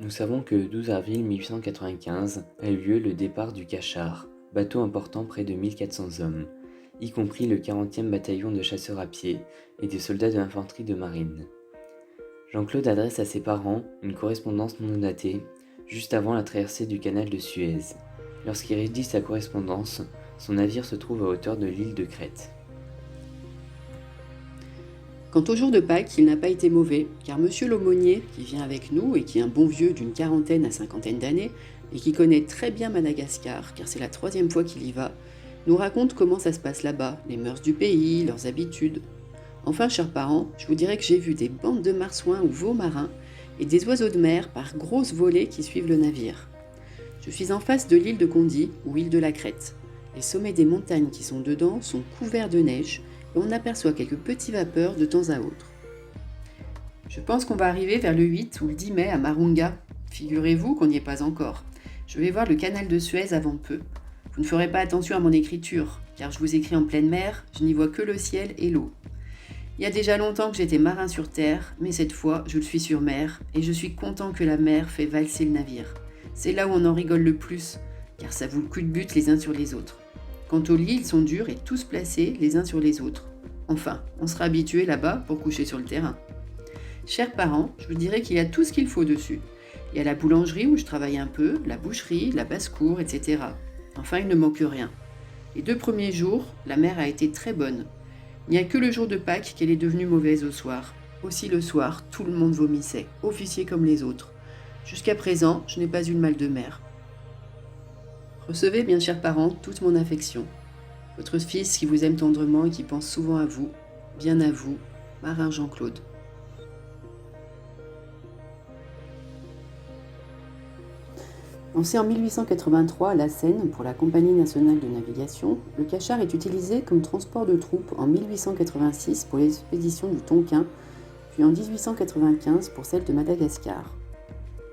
Nous savons que le 12 avril 1895 a eu lieu le départ du Cachard, bateau important près de 1400 hommes, y compris le 40e bataillon de chasseurs à pied et des soldats de l'infanterie de marine. Jean-Claude adresse à ses parents une correspondance non datée, juste avant la traversée du canal de Suez. Lorsqu'il rédige sa correspondance, son navire se trouve à hauteur de l'île de Crète. Quant au jour de Pâques, il n'a pas été mauvais, car monsieur l'aumônier, qui vient avec nous et qui est un bon vieux d'une quarantaine à cinquantaine d'années, et qui connaît très bien Madagascar, car c'est la 3e fois qu'il y va, nous raconte comment ça se passe là-bas, les mœurs du pays, leurs habitudes. Enfin, chers parents, je vous dirais que j'ai vu des bandes de marsouins ou veaux marins, et des oiseaux de mer par grosses volées qui suivent le navire. Je suis en face de l'île de Condy, ou île de la Crète. Les sommets des montagnes qui sont dedans sont couverts de neige, et on aperçoit quelques petits vapeurs de temps à autre. Je pense qu'on va arriver vers le 8 ou le 10 mai à Marunga. Figurez-vous qu'on n'y est pas encore. Je vais voir le canal de Suez avant peu. Vous ne ferez pas attention à mon écriture, car je vous écris en pleine mer, je n'y vois que le ciel et l'eau. Il y a déjà longtemps que j'étais marin sur terre, mais cette fois, je le suis sur mer, et je suis content que la mer fait valser le navire. C'est là où on en rigole le plus, car ça vous le coup de but les uns sur les autres. Quant aux lits, ils sont durs et tous placés les uns sur les autres. Enfin, on sera habitué là-bas pour coucher sur le terrain. Chers parents, je vous dirais qu'il y a tout ce qu'il faut dessus. Il y a la boulangerie où je travaille un peu, la boucherie, la basse-cour, etc. Enfin, il ne manque rien. Les 2 premiers jours, la mer a été très bonne. Il n'y a que le jour de Pâques qu'elle est devenue mauvaise au soir. Aussi le soir, tout le monde vomissait, officiers comme les autres. Jusqu'à présent, je n'ai pas eu le mal de mer. Recevez, bien chers parents, toute mon affection. Votre fils qui vous aime tendrement et qui pense souvent à vous, bien à vous, marin Jean-Claude. Lancé en 1883 à la Seine pour la Compagnie nationale de navigation, le Cachard est utilisé comme transport de troupes en 1886 pour l'expédition du Tonkin, puis en 1895 pour celle de Madagascar.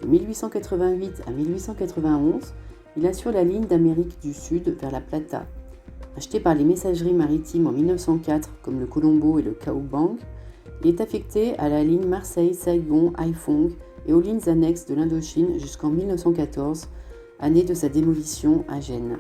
De 1888 à 1891, il assure la ligne d'Amérique du Sud vers la Plata. Acheté par les messageries maritimes en 1904 comme le Colombo et le Kaobang, il est affecté à la ligne Marseille-Saigon-Haiphong et aux lignes annexes de l'Indochine jusqu'en 1914, année de sa démolition à Gênes.